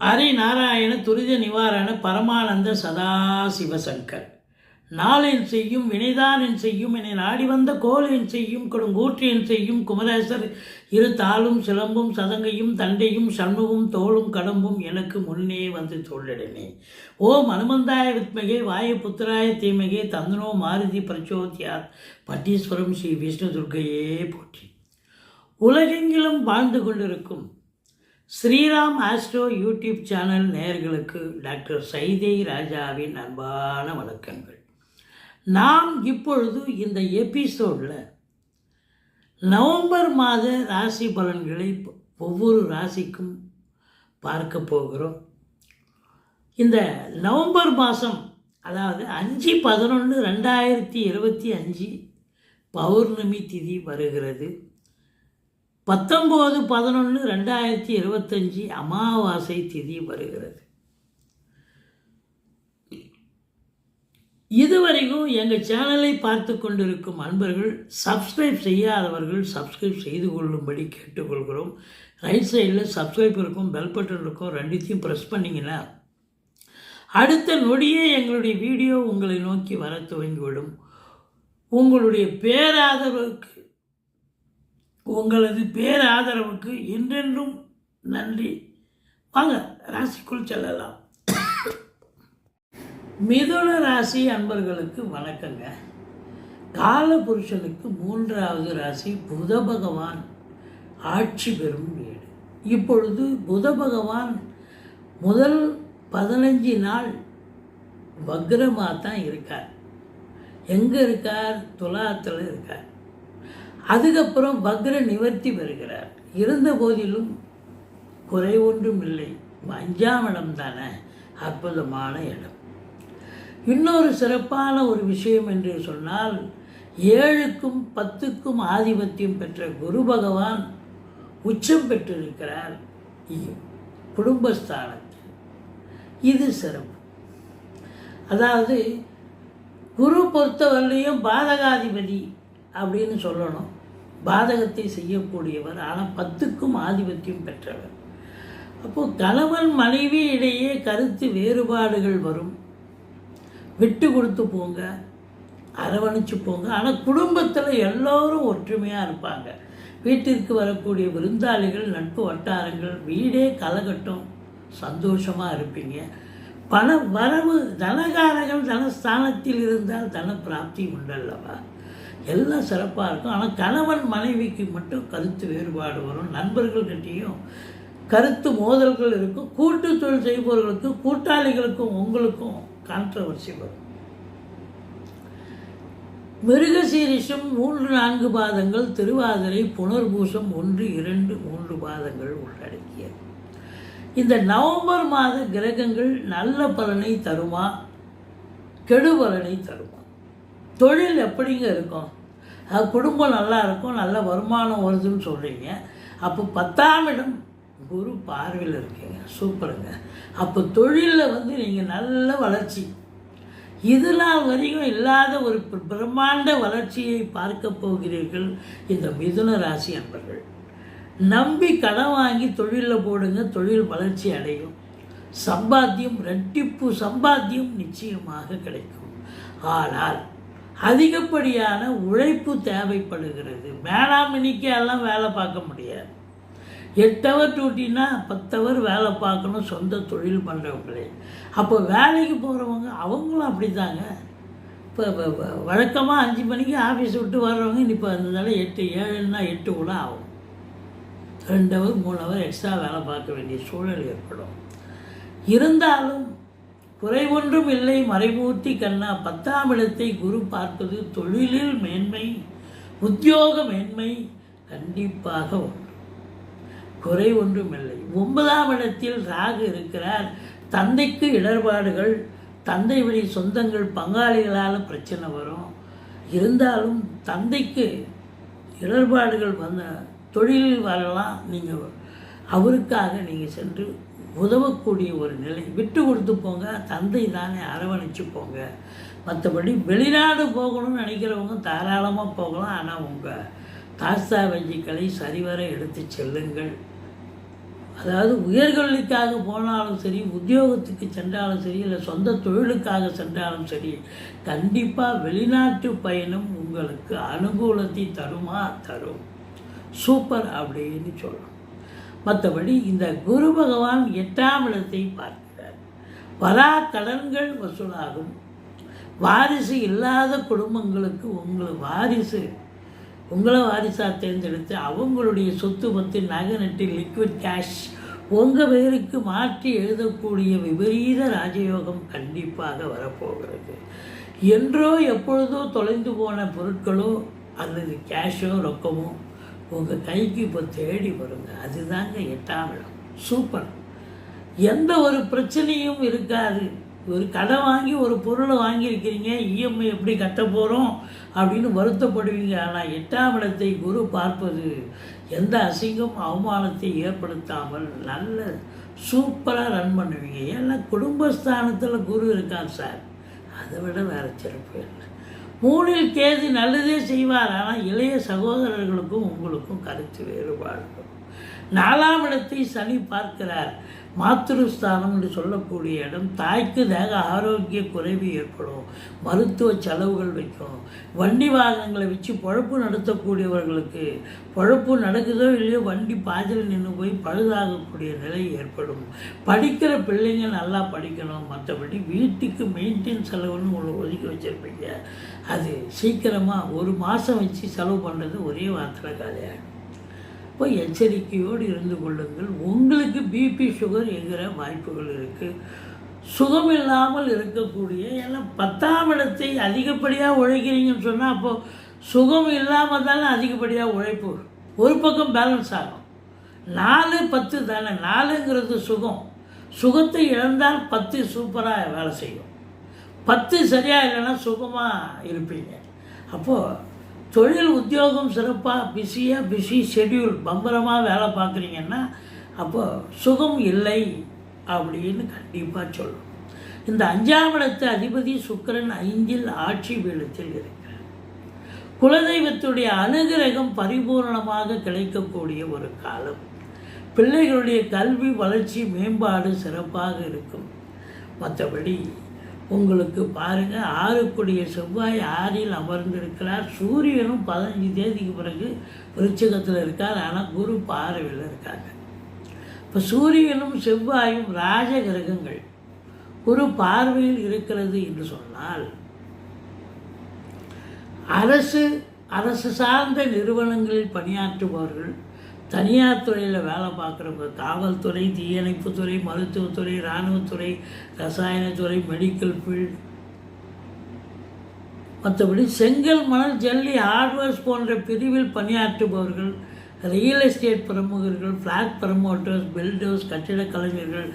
ஹரி நாராயண துரித நிவாரண பரமானந்த சதாசிவசங்கர். நாளென் செய்யும் வினைதானென் செய்யும் என்னை நாடி வந்த கோலென் செய்யும் கொடுங்கூற்றியன் செய்யும் குமரேசர் இரு தாளும் சிலம்பும் சதங்கையும் தண்டையும் சண்முகும் தோளும் கடம்பும் எனக்கு முன்னே வந்து சொல்லிடனே. ஓம் அனுமந்தாய வித்மகே வாய புத்திராய தீமகே தந்தனோ மாருதி பிரச்சோத்யாத் பட்டீஸ்வரம் ஸ்ரீ விஷ்ணு துர்க்கையே போற்றி. உலகெங்கிலும் வாழ்ந்து கொண்டிருக்கும் ஸ்ரீராம் ஆஸ்ட்ரோ யூடியூப் சேனல் நேயர்களுக்கு டாக்டர் சைதை ராஜாவின் அன்பான வணக்கங்கள். நாம் இப்பொழுது இந்த எபிசோடில் நவம்பர் மாத ராசி பலன்களை ஒவ்வொரு ராசிக்கும் பார்க்க போகிறோம். இந்த நவம்பர் மாதம், அதாவது 5/11/2025 பௌர்ணமி திதி வருகிறது. 19/11/2025 அமாவாசை திதி வருகிறது. இதுவரைக்கும் எங்கள் சேனலை பார்த்து கொண்டிருக்கும் அன்பர்கள், சப்ஸ்கிரைப் செய்யாதவர்கள் சப்ஸ்கிரைப் செய்து கொள்ளும்படி கேட்டுக்கொள்கிறோம். ரைட் சைடில் சப்ஸ்கிரைப் இருக்கும், பெல் பட்டன் இருக்கும், ரெண்டுத்தையும் ப்ரெஸ் பண்ணிங்கன்னா அடுத்த நொடியே எங்களுடைய வீடியோ உங்களை நோக்கி வர துவங்கிவிடும். உங்களுடைய பேராதரவுக்கு என்றென்றும் நன்றி. வாங்க ராசிக்குள் செல்லலாம். மிதுன ராசி அன்பர்களுக்கு வணக்கங்க. காலபுருஷனுக்கு 3வது ராசி புத பகவான் ஆட்சி பெறும் வீடு. இப்பொழுது புத பகவான் முதல் 15 நாள் வக்ரமாக தான் இருக்கார். எங்கே இருக்கார்? துலாத்தில் இருக்கார். அதுக்கப்புறம் வக்ர நிவர்த்தி வருகிறார். இருந்த போதிலும் குறை ஒன்றும் இல்லை. 5ஆம் இடம் தானே, அற்புதமான இடம். இன்னொரு சிறப்பான ஒரு விஷயம் என்று சொன்னால், 7க்கும் 10க்கும் ஆதிபத்தியம் பெற்ற குரு பகவான் உச்சம் பெற்றிருக்கிறார் குடும்பஸ்தானத்தில். இது சிறப்பு. அதாவது குரு பொறுத்தவரையிலையும் பாதகாதிபதி அப்படின்னு சொல்லணும். பாதகத்தை செய்யக்கூடியவர், ஆனால் 10க்கும் ஆதிபத்தியம் பெற்றவர். அப்போது கணவன் மனைவி இடையே கருத்து வேறுபாடுகள் வரும். விட்டு கொடுத்து போங்க, அரவணைச்சு போங்க. ஆனால் குடும்பத்தில் எல்லோரும் ஒற்றுமையாக இருப்பாங்க. வீட்டிற்கு வரக்கூடிய விருந்தாளிகள், நட்பு வட்டாரங்கள், வீடே கலகட்டும், சந்தோஷமாக இருப்பீங்க. பண வரவு, தனகாரர்கள் தனஸ்தானத்தில் இருந்தால் தன பிராப்தி உண்டல்லவா, எல்லாம் சிறப்பாக இருக்கும். ஆனால் கணவன் மனைவிக்கு மட்டும் கருத்து வேறுபாடு வரும். நண்பர்கள்கிட்டையும் கருத்து மோதல்கள் இருக்கும். கூட்டு தொழில் செய்பவர்களுக்கு, கூட்டாளிகளுக்கும் உங்களுக்கும் கான்ட்ரவர்சி வரும். மிருகசீரிஷம் 3-4 பாதங்கள், திருவாதிரை புனர்பூசம் 1-2-3 பாதங்கள் உள்ளடக்கியது. இந்த நவம்பர் மாத கிரகங்கள் நல்ல பலனை தருமா, கெடு பலனை தருமா? தொழில் எப்படிங்க இருக்கும்? குடும்பம் நல்லா இருக்கும், நல்ல வருமானம் வருதுன்னு சொல்கிறீங்க. அப்போ 10ஆம் இடம் குரு பார்வையில் இருக்கீங்க, சூப்பருங்க. அப்போ தொழிலில் நீங்கள் நல்ல வளர்ச்சி, இது நாள் வரைக்கும் இல்லாத ஒரு பிரம்மாண்ட வளர்ச்சியை பார்க்க போகிறீர்கள். இந்த மிதுன ராசி அன்பர்கள் நம்பி கடன் வாங்கி தொழிலில் போடுங்க, தொழில் வளர்ச்சி அடையும். சம்பாத்தியம், ரெட்டிப்பு சம்பாத்தியம் நிச்சயமாக கிடைக்கும். ஆனால் அதிகப்படியான உழைப்பு தேவைப்படுகிறது. மேலாமணிக்கெல்லாம் வேலை பார்க்க முடியாது. 8 ஹவர் டியூட்டினா 10 ஹவர் வேலை பார்க்கணும், சொந்த தொழில் பண்ணுறவங்களே. அப்போ வேலைக்கு போகிறவங்க அவங்களும் அப்படி தாங்க. இப்போ வழக்கமாக 5 மணிக்கு ஆஃபீஸ் விட்டு வர்றவங்க இப்போ அதனால 8-7ன்னா 8 கூட ஆகும். 2 ஹவர் 3 ஹவர் எக்ஸ்ட்ரா வேலை பார்க்க வேண்டிய சூழல் ஏற்படும். இருந்தாலும் குறை ஒன்றும் இல்லை மறைமூர்த்தி கண்ணா. 10ஆம் இடத்தை குரு பார்ப்பது தொழிலில் மேன்மை, உத்தியோக மேன்மை கண்டிப்பாக உண்டு. குறை ஒன்றும் இல்லை. 9ஆம் இடத்தில் ராகு இருக்கிறார். தந்தைக்கு இடர்பாடுகள், தந்தை வழி சொந்தங்கள், பங்காளிகளால் பிரச்சனை வரும். இருந்தாலும் தந்தைக்கு இடர்பாடுகள் வந்த தொழிலில் வரலாம். நீங்கள் அவருக்காக நீங்கள் சென்று உதவக்கூடிய ஒரு நிலை. விட்டு கொடுத்து போங்க, தந்தை தானே, அரவணைச்சு போங்க. மற்றபடி வெளிநாடு போகணும்னு நினைக்கிறவங்க தாராளமாக போகலாம். ஆனால் உங்கள் தாஸ்தா வஞ்சிக்களை சரிவர எடுத்து செல்லுங்கள். அதாவது உயர்கல்விக்காக போனாலும் சரி, உத்தியோகத்துக்கு சென்றாலும் சரி, இல்லை சொந்த தொழிலுக்காக சென்றாலும் சரி, கண்டிப்பாக வெளிநாட்டு பயணம் உங்களுக்கு அனுகூலத்தை தருமா? தரும். சூப்பர் அப்படின்னு சொல்லணும். மற்றபடி இந்த குரு பகவான் 8ஆம் இடத்தை பார்க்கிறார். வரா கடன்கள் வசூலாகும். வாரிசு இல்லாத குடும்பங்களுக்கு உங்களை வாரிசாக தேர்ந்தெடுத்து அவங்களுடைய சொத்து பத்து நகை நட்டு லிக்விட் கேஷ் உங்கள் பேருக்கு மாற்றி எழுதக்கூடிய விபரீத ராஜயோகம் கண்டிப்பாக வரப்போகிறது. என்றோ எப்பொழுதோ தொலைந்து போன பொருட்களோ அல்லது கேஷோ ரொக்கமோ உங்கள் கைக்கு இப்போ தேடி வருங்க. அதுதாங்க 8ஆம் இடம். சூப்பர். எந்த ஒரு பிரச்சனையும் இருக்காது. ஒரு கடை வாங்கி ஒரு பொருளை வாங்கியிருக்கிறீங்க, இஎம்ஐ எப்படி கட்ட போகிறோம் அப்படின்னு வருத்தப்படுவீங்க. ஆனால் 8ஆம் இடத்தை குரு பார்ப்பது எந்த அசிங்கம் அவமானத்தை ஏற்படுத்தாமல் நல்ல சூப்பராக ரன் பண்ணுவீங்க. ஏன்னா குடும்பஸ்தானத்தில் குரு இருக்கார் சார், அதை விட வேறு சிறப்பு இல்லை. 3இல் கேது நல்லதே செய்வார். ஆனால் இளைய சகோதரர்களுக்கும் உங்களுக்கும் கருத்து வேறுபாடு. 4ஆம் இடத்தை சனி பார்க்கிறார். மாத்திருஸ்தானம் என்று சொல்லக்கூடிய இடம். தாய்க்கு தேக ஆரோக்கிய குறைவு ஏற்படும். மருத்துவ செலவுகள் வைக்கும். வண்டி வாகனங்களை வச்சு பொழப்பு நடத்தக்கூடியவர்களுக்கு பொழப்பு நடக்குதோ இல்லையோ வண்டி பாய்ச்சல் நின்று போய் பழுதாகக்கூடிய நிலை ஏற்படும். படிக்கிற பிள்ளைங்க நல்லா படிக்கணும். மற்றபடி வீட்டுக்கு மெயின்டெயின் செலவுன்னு ஒன்று ஒதுக்கி வச்சுருப்பீங்க, அது சீக்கிரமாக ஒரு மாதம் வச்சு செலவு பண்ணுறது ஒரே வாரத்தில் காலியாகும். இப்போ எச்சரிக்கையோடு இருந்து கொள்ளுங்கள். உங்களுக்கு பிபி சுகர் என்கிற வாய்ப்புகள் இருக்குது. சுகம் இல்லாமல் இருக்கக்கூடிய, ஏன்னா 10ஆம் இடத்தை அதிகப்படியாக உழைக்கிறீங்கன்னு சொன்னால் அப்போது சுகம் இல்லாமல் தானே அதிகப்படியாக உழைப்பு. ஒரு பக்கம் பேலன்ஸ் ஆகும். 4, 10 தானே. 4ங்கிறது சுகம். சுகத்தை இழந்தால் 10 சூப்பராக வேலை செய்யும். 10 சரியாக இல்லைன்னா சுகமாக இருப்பீங்க. அப்போது தொழில் உத்தியோகம் சிறப்பாக பிஸி ஷெட்யூல் பம்பரமாக வேலை பார்க்குறீங்கன்னா அப்போது சுகம் இல்லை அப்படின்னு கண்டிப்பாக சொல்லணும். இந்த 5ஆம் இடத்து அதிபதி சுக்கிரன் 5இல் ஆட்சி பீடத்தில் இருக்கிறார். குலதெய்வத்துடைய அனுகிரகம் பரிபூர்ணமாக கிடைக்கக்கூடிய ஒரு காலம். பிள்ளைகளுடைய கல்வி வளர்ச்சி மேம்பாடு சிறப்பாக இருக்கும். மற்றபடி உங்களுக்கு பாருங்கள், 6 செவ்வாய் 6இல் அமர்ந்திருக்கிறார். சூரியனும் 15 தேதிக்கு பிறகு விருச்சிகத்தில் இருக்கார். ஆனால் குரு பார்வையில் இருக்காங்க. இப்போ சூரியனும் செவ்வாயும் ராஜ கிரகங்கள். குரு பார்வையில் இருக்கிறது என்று சொன்னால் அரசு சார்ந்த நிறுவனங்களில் பணியாற்றுபவர்கள், தனியார் துறையில் வேலை பார்க்குறவங்க, காவல்துறை, தீயணைப்புத்துறை, மருத்துவத்துறை, இராணுவத்துறை, ரசாயனத்துறை, மெடிக்கல் ஃபீல்டு, மற்றபடி செங்கல், மணல், ஜல்லி, ஹார்ட்வேர்ஸ் போன்ற பிரிவில் பணியாற்றுபவர்கள், ரியல் எஸ்டேட் பிரமுகர்கள், ஃப்ளாட் ப்ரமோட்டர்ஸ், பில்டர்ஸ், கட்டிடக் கலைஞர்கள்,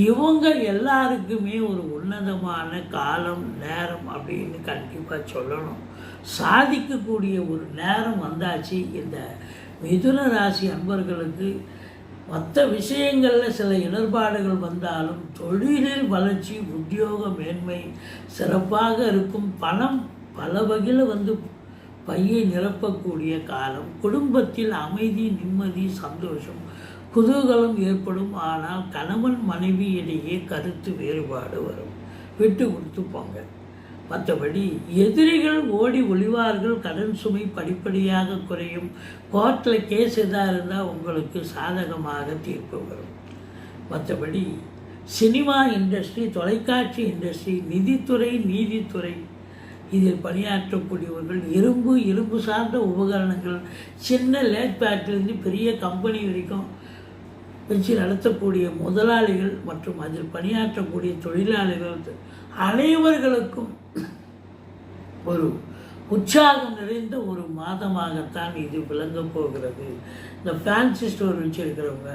இவங்க எல்லாருக்குமே ஒரு உன்னதமான காலம் நேரம் அப்படின்னு கண்டிப்பாக சொல்லணும். சாதிக்கக்கூடிய ஒரு நேரம் வந்தாச்சு. இந்த மிதுன ராசி அன்பர்களுக்கு மற்ற விஷயங்களில் சில இடர்பாடுகள் வந்தாலும் தொழிலில் வளர்ச்சி, உத்தியோக மேன்மை சிறப்பாக இருக்கும். பணம் பல வகையில் பையை நிரப்பக்கூடிய காலம். குடும்பத்தில் அமைதி, நிம்மதி, சந்தோஷம், குதூகலம் ஏற்படும். ஆனால் கணவன் மனைவி இடையே கருத்து வேறுபாடு வரும். விட்டு கொடுத்து போங்க. மற்றபடி எதிரிகள் ஓடி ஒளிவார்கள். கடன் சுமை படிப்படியாக குறையும். கோர்ட்டில் கேஸ் எதாக இருந்தால் உங்களுக்கு சாதகமாக தீர்ப்பு வரும். மற்றபடி சினிமா இண்டஸ்ட்ரி, தொலைக்காட்சி இண்டஸ்ட்ரி, நிதித்துறை, நீதித்துறை, இதில் பணியாற்றக்கூடியவர்கள், இரும்பு சார்ந்த உபகரணங்கள், சின்ன லேட் பேட்டிலிருந்து பெரிய கம்பெனி வரைக்கும் வச்சு நடத்தக்கூடிய முதலாளிகள் மற்றும் அதில் பணியாற்றக்கூடிய தொழிலாளிகள் அனைவர்களுக்கும் ஒரு உற்சாகம் நிறைந்த ஒரு மாதமாகத்தான் இது விளங்கப் போகிறது. இந்த ஃபேன்சி ஸ்டோர் வச்சுருக்கிறவங்க,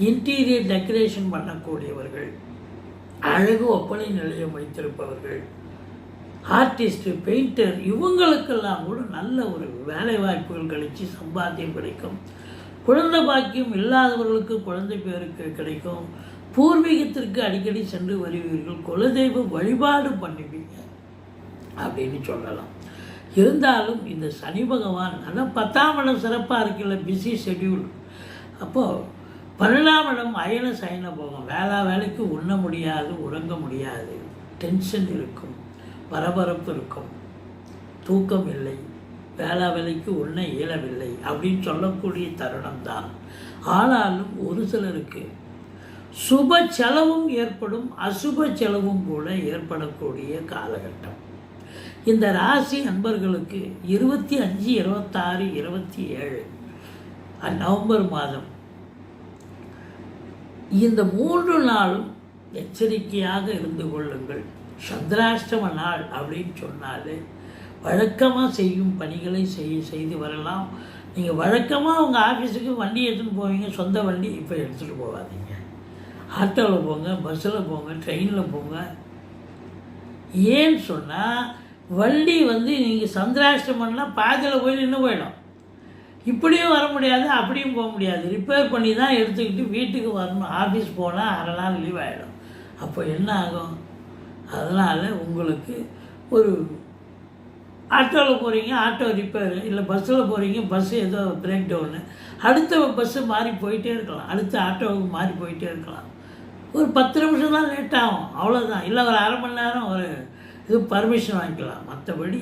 இன்டீரியர் டெக்கரேஷன் பண்ணக்கூடியவர்கள், அழகு ஒப்பனை நிலையம் வைத்திருப்பவர்கள், ஆர்டிஸ்ட்டு, பெயிண்டர், இவங்களுக்கெல்லாம் கூட நல்ல ஒரு வேலை வாய்ப்புகள் கிடைச்சி சம்பாத்தியம் கிடைக்கும். குழந்தை பாக்கியம் இல்லாதவர்களுக்கு குழந்தை பேருக்கு கிடைக்கும். பூர்வீகத்திற்கு அடிக்கடி சென்று வருவீர்கள். குலதெய்வ வழிபாடு பண்ணுவீங்க அப்படின்னு சொல்லலாம். இருந்தாலும் இந்த சனி பகவான் ஆனால் 10ஆம் இடம் சிறப்பாக இருக்குல்ல, பிஸி ஷெட்யூல். அப்போது 12ஆம் இடம் அயன சயன போகும். வேலைக்கு உண்ண முடியாது, உறங்க முடியாது, டென்ஷன் இருக்கும், பரபரப்பு இருக்கும், தூக்கம் இல்லை, வேலைக்கு உண்ண இயலவில்லை அப்படின்னு சொல்லக்கூடிய தருணம் தான். ஆனாலும் ஒரு சிலருக்கு சுப செலவும் ஏற்படும், அசுப செலவும் கூட ஏற்படக்கூடிய காலகட்டம். இந்த ராசி அன்பர்களுக்கு 25, 26, 27 நவம்பர் மாதம் இந்த 3 நாளும் எச்சரிக்கையாக இருந்து கொள்ளுங்கள். சந்திராஷ்டம நாள் அப்படின்னு சொன்னாலே வழக்கமாக செய்யும் பணிகளை செய்து வரலாம். நீங்கள் வழக்கமாக உங்கள் ஆஃபீஸுக்கு வண்டி எடுத்துகிட்டு போவீங்க, சொந்த வண்டி இப்போ எடுத்துகிட்டு போகாதீங்க. ஆட்டோவில் போங்க, பஸ்ஸில் போங்க, ட்ரெயினில் போங்க. ஏன்னு சொன்னால் வண்டி நீங்கள் சந்திராஷ்டமம்னா பாதியில் போய் நின்று போயிடும். இப்படியும் வர முடியாது, அப்படியும் போக முடியாது. ரிப்பேர் பண்ணி தான் எடுத்துக்கிட்டு வீட்டுக்கு வரணும். ஆஃபீஸ் போனால் அரை நாள் லீவ் ஆகிடும். அப்போ என்ன ஆகும்? அதனால் உங்களுக்கு ஒரு ஆட்டோவில் போகிறீங்க, ஆட்டோ ரிப்பேரு, இல்லை பஸ்ஸில் போகிறீங்க, பஸ்ஸு ஏதோ பிரேக் டவுனு, அடுத்த பஸ்ஸு மாறி போயிட்டே இருக்கலாம், அடுத்த ஆட்டோவுக்கு மாறி போயிட்டே இருக்கலாம். ஒரு 10 நிமிஷம் தான் லேட் ஆகும், அவ்வளோதான். இல்லை ஒரு அரை மணி நேரம் ஒரு இது பர்மிஷன் வாங்கிக்கலாம். மற்றபடி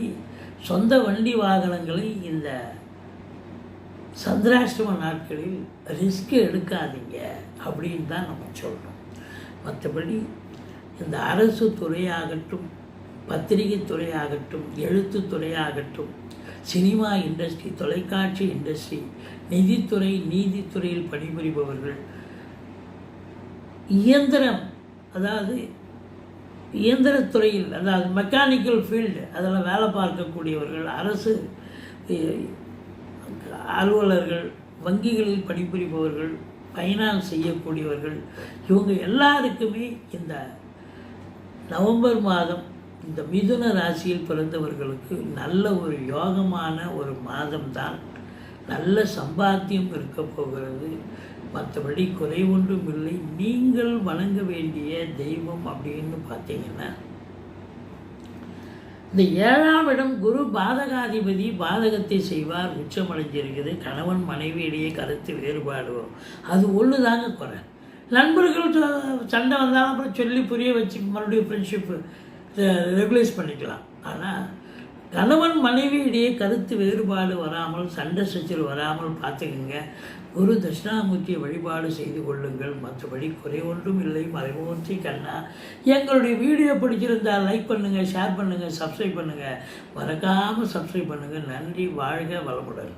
சொந்த வண்டி வாகனங்களை இந்த சந்திராஷ்டம நாட்களில் ரிஸ்க் எடுக்காதீங்க அப்படின்னு தான் நம்ம சொல்கிறோம். மற்றபடி இந்த அரசு துறையாகட்டும், பத்திரிகை துறையாகட்டும், எழுத்து துறையாகட்டும், சினிமா இண்டஸ்ட்ரி, தொலைக்காட்சி இண்டஸ்ட்ரி, நிதித்துறை, நீதித்துறையில் பணிபுரிபவர்கள், இயந்திரத்துறையில் அதாவது மெக்கானிக்கல் ஃபீல்டு அதில் வேலை பார்க்கக்கூடியவர்கள், அரசு அலுவலர்கள், வங்கிகளில் பணிபுரிபவர்கள், ஃபைனான்ஸ் செய்யக்கூடியவர்கள், இவங்க எல்லாருக்குமே இந்த நவம்பர் மாதம் இந்த மிதுன ராசியில் பிறந்தவர்களுக்கு நல்ல ஒரு யோகமான ஒரு மாதம்தான். நல்ல சம்பாத்தியம் இருக்க போகிறது. மற்றபடி குறை ஒன்றும் இல்லை. நீங்கள் வணங்க வேண்டிய தெய்வம் அப்படின்னு பார்த்தீங்கன்னா இந்த 7ஆம் இடம் குரு பாதகாதிபதி, பாதகத்தை செய்வார், உச்சமடைஞ்சிருக்குது. கணவன் மனைவியிடையே கருத்து வேறுபாடு வரும். அது ஒன்று தாங்க குறை. நண்பர்கள் சண்டை வந்தாலும் அப்புறம் சொல்லி புரிய வச்சு மறுபடியும் ஃப்ரெண்ட்ஷிப்பு ரெகுலைஸ் பண்ணிக்கலாம். ஆனால் கணவன் மனைவியிடையே கருத்து வேறுபாடு வராமல், சண்டை சச்சரவு வராமல் பார்த்துக்குங்க. குரு தட்சிணாமூர்த்தியை வழிபாடு செய்து கொள்ளுங்கள். மற்றபடி குறை ஒன்றும் இல்லை. மறைமூர்த்தி கண்ணா. எங்களுடைய வீடியோ பிடிச்சிருந்தால் லைக் பண்ணுங்கள், ஷேர் பண்ணுங்கள், சப்ஸ்கிரைப் பண்ணுங்கள். மறக்காமல் சப்ஸ்கிரைப் பண்ணுங்கள். நன்றி. வாழ்க வளமுடன்.